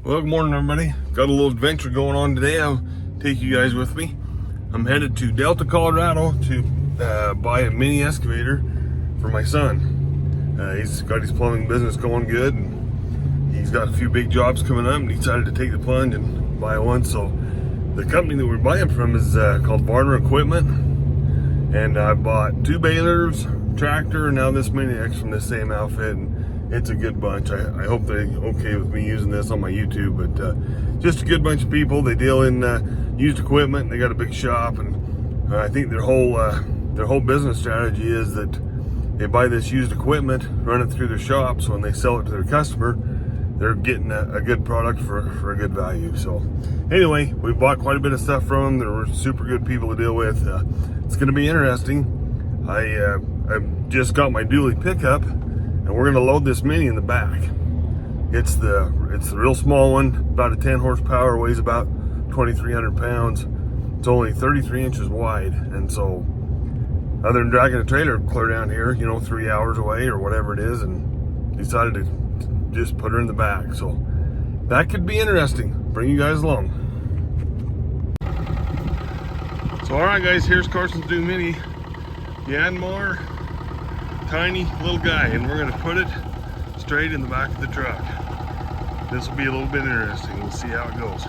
Well, good morning, everybody. Got a little adventure going on today. I'll take you guys with me. I'm headed to Delta, Colorado to buy a mini excavator for my son. He's got his plumbing business going good, and he's got a few big jobs coming up, and he decided to take the plunge and buy one. So the company that we're buying from is called Varner Equipment, and I bought 2 balers, tractor, and now this mini X from the same outfit. And it's a good bunch. I hope they're okay with me using this on my YouTube, but just a good bunch of people. They deal in used equipment. They got a big shop, and I think their whole business strategy is that they buy this used equipment, run it through their shop, so when they sell it to their customer, they're getting a good product for a good value. So anyway, we bought quite a bit of stuff from them. They were super good people to deal with. It's going to be interesting. I just got my dually pickup, and we're gonna load this mini in the back. It's the real small one, about a 10 horsepower, weighs about 2,300 pounds. It's only 33 inches wide, and so other than dragging a trailer clear down here, 3 hours away or whatever it is, and decided to just put her in the back. So that could be interesting. Bring you guys along. So all right, guys, here's Carson's new mini Yanmar. Tiny little guy, and we're going to put it straight in the back of the truck. This will be a little bit interesting. We'll see how it goes.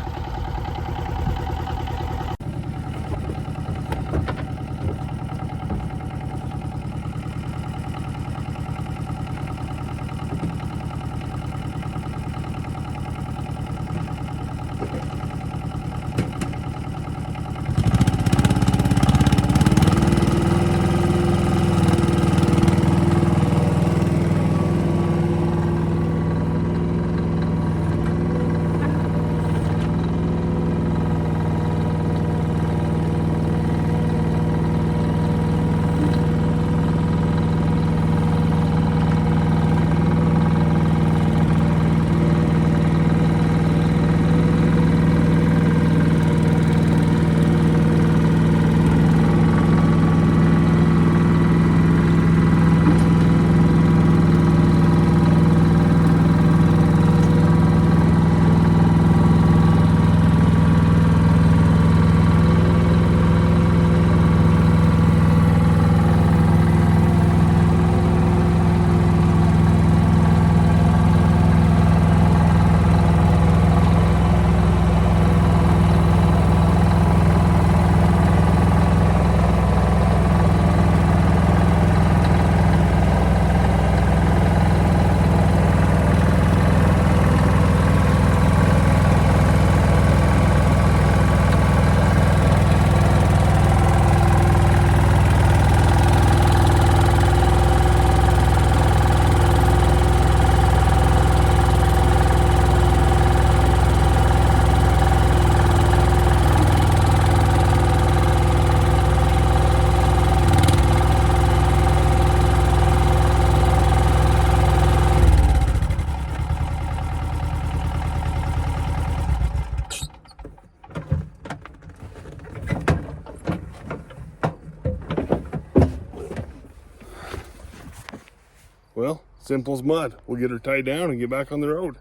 Well, simple as mud. We'll get her tied down and get back on the road.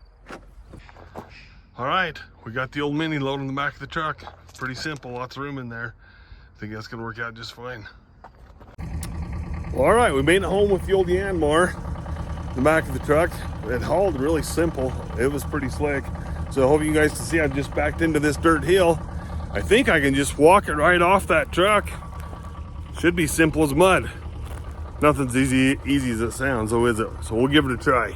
All right, we got the old mini loaded in the back of the truck. It's pretty simple, lots of room in there. I think that's gonna work out just fine. Well, all right, we made it home with the old Yanmar in the back of the truck. It hauled really simple. It was pretty slick. So I hope you guys can see I just backed into this dirt hill. I think I can just walk it right off that truck. Should be simple as mud. Nothing's easy as it sounds, though, is it? So we'll give it a try.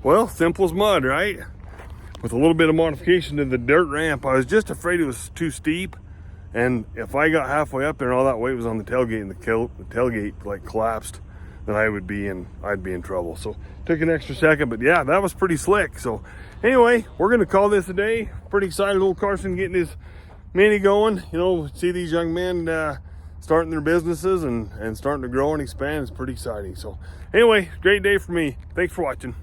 Well, simple as mud, right? With a little bit of modification to the dirt ramp. I was just afraid it was too steep, and if I got halfway up there and all that weight was on the tailgate and the tailgate like collapsed, then I'd be in trouble. So took an extra second, but yeah, that was pretty slick. So anyway, we're gonna call this a day. Pretty excited, old Carson getting his mini going. You know, see these young men starting their businesses and starting to grow and expand. It's pretty exciting. So anyway, great day for me. Thanks for watching.